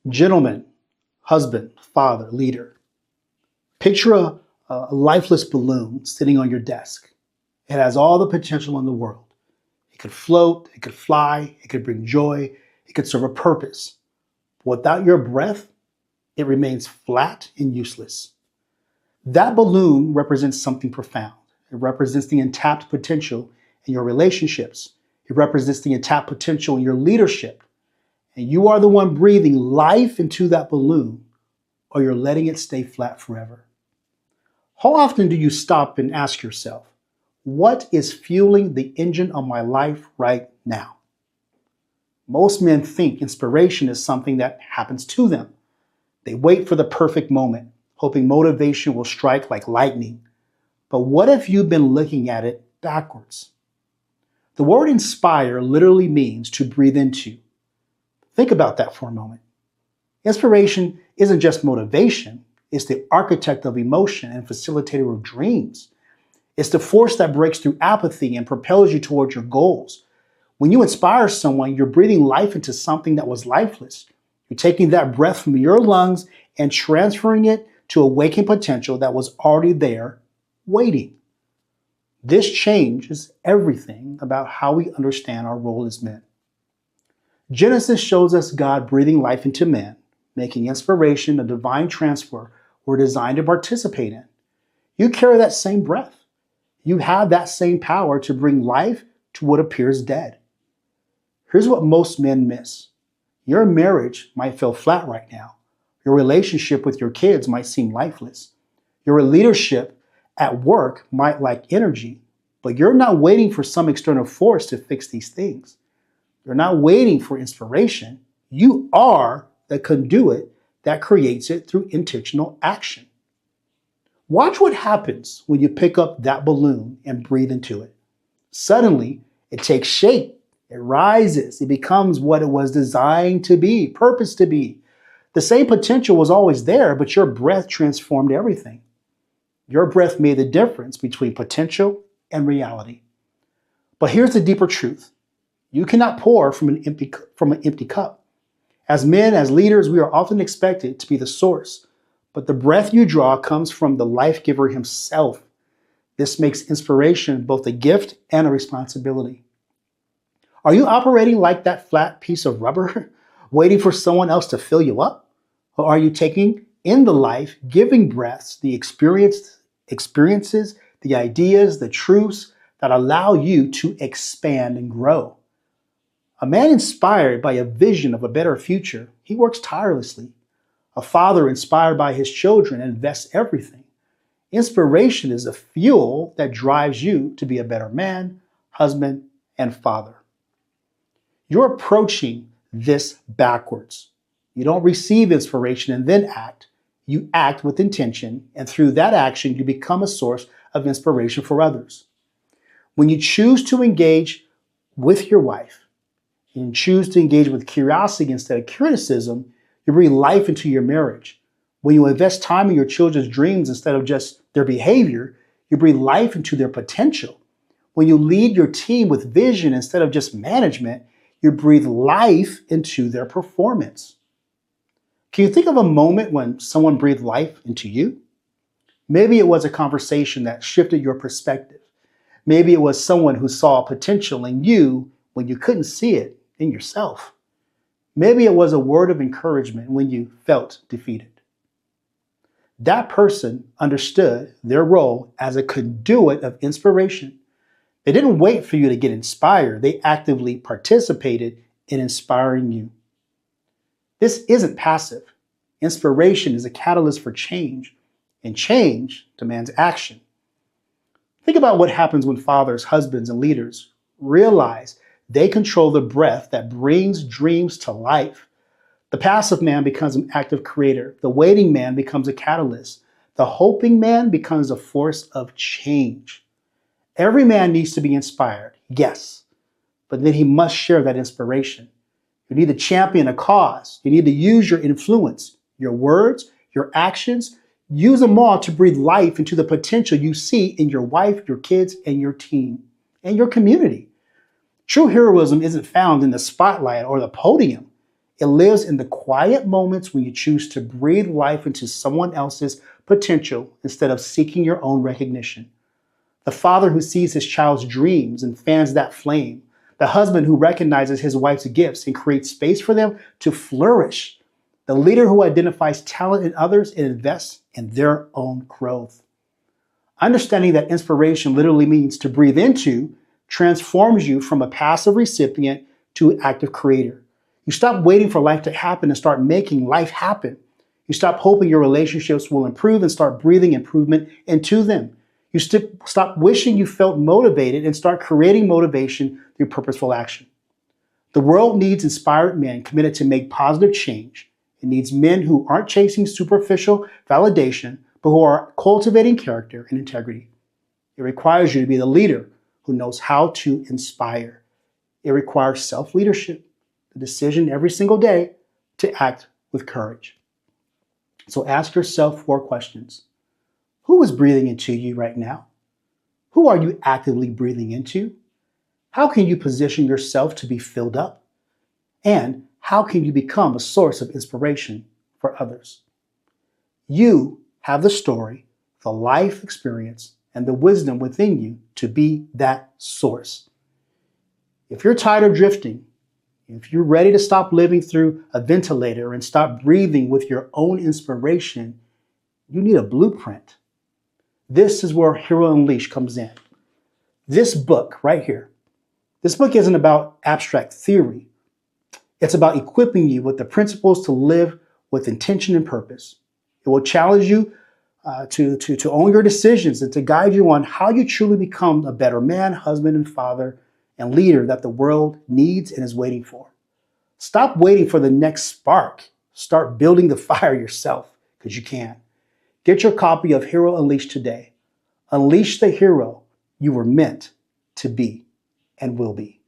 Gentleman, husband, father, leader. Picture a lifeless balloon sitting on your desk. It has all the potential in the world. It could float, it could fly, it could bring joy, it could serve a purpose. But without your breath, it remains flat and useless. That balloon represents something profound. It represents the untapped potential in your relationships. It represents the untapped potential in your leadership. And you are the one breathing life into that balloon, or you're letting it stay flat forever. How often do you stop and ask yourself, what is fueling the engine of my life right now? Most men think inspiration is something that happens to them. They wait for the perfect moment, hoping motivation will strike like lightning. But what if you've been looking at it backwards? The word inspire literally means to breathe into. Think about that for a moment. Inspiration isn't just motivation, it's the architect of emotion and facilitator of dreams. It's the force that breaks through apathy and propels you towards your goals. When you inspire someone, you're breathing life into something that was lifeless. You're taking that breath from your lungs and transferring it to a waking potential that was already there, waiting. This changes everything about how we understand our role as men. Genesis shows us God breathing life into man, making inspiration a divine transfer we're designed to participate in. You carry that same breath. You have that same power to bring life to what appears dead. Here's what most men miss. Your marriage might feel flat right now. Your relationship with your kids might seem lifeless. Your leadership at work might lack energy, but you're not waiting for some external force to fix these things. You're not waiting for inspiration. You are the conduit that creates it through intentional action. Watch what happens when you pick up that balloon and breathe into it. Suddenly, it takes shape. It rises. It becomes what it was designed to be, purposed to be. The same potential was always there, but your breath transformed everything. Your breath made the difference between potential and reality. But here's the deeper truth. You cannot pour from an empty cup. As men, as leaders, we are often expected to be the source, but the breath you draw comes from the life giver himself. This makes inspiration both a gift and a responsibility. Are you operating like that flat piece of rubber, waiting for someone else to fill you up? Or are you taking in the life-giving breaths, the experiences, the ideas, the truths that allow you to expand and grow? A man inspired by a vision of a better future, he works tirelessly. A father inspired by his children invests everything. Inspiration is the fuel that drives you to be a better man, husband, and father. You're approaching this backwards. You don't receive inspiration and then act. You act with intention, and through that action, you become a source of inspiration for others. When you choose to engage with your wife, and choose to engage with curiosity instead of criticism, you breathe life into your marriage. When you invest time in your children's dreams instead of just their behavior, you breathe life into their potential. When you lead your team with vision instead of just management, you breathe life into their performance. Can you think of a moment when someone breathed life into you? Maybe it was a conversation that shifted your perspective. Maybe it was someone who saw potential in you when you couldn't see it in yourself. Maybe it was a word of encouragement when you felt defeated. That person understood their role as a conduit of inspiration. They didn't wait for you to get inspired. They actively participated in inspiring you. This isn't passive. Inspiration is a catalyst for change, and change demands action. Think about what happens when fathers, husbands, and leaders realize they control the breath that brings dreams to life. The passive man becomes an active creator. The waiting man becomes a catalyst. The hoping man becomes a force of change. Every man needs to be inspired, yes, but then he must share that inspiration. You need to champion a cause. You need to use your influence, your words, your actions. Use them all to breathe life into the potential you see in your wife, your kids, and your team, and your community. True heroism isn't found in the spotlight or the podium. It lives in the quiet moments when you choose to breathe life into someone else's potential instead of seeking your own recognition. The father who sees his child's dreams and fans that flame. The husband who recognizes his wife's gifts and creates space for them to flourish. The leader who identifies talent in others and invests in their own growth. Understanding that inspiration literally means to breathe into transforms you from a passive recipient to an active creator. You stop waiting for life to happen and start making life happen. You stop hoping your relationships will improve and start breathing improvement into them. You stop wishing you felt motivated and start creating motivation through purposeful action. The world needs inspired men committed to make positive change. It needs men who aren't chasing superficial validation, but who are cultivating character and integrity. It requires you to be the leader who knows how to inspire. It requires self-leadership, the decision every single day to act with courage. So ask yourself 4 questions. Who is breathing into you right now? Who are you actively breathing into? How can you position yourself to be filled up? And how can you become a source of inspiration for others? You have the story, the life experience, and the wisdom within you to be that source. If you're tired of drifting, if you're ready to stop living through a ventilator and stop breathing with your own inspiration, you need a blueprint. This is where Hero Unleashed comes in. This book right here, this book isn't about abstract theory. It's about equipping you with the principles to live with intention and purpose. It will challenge you to own your decisions and to guide you on how you truly become a better man, husband, and father, and leader that the world needs and is waiting for. Stop waiting for the next spark. Start building the fire yourself, because you can. Get your copy of Hero Unleashed today. Unleash the hero you were meant to be and will be.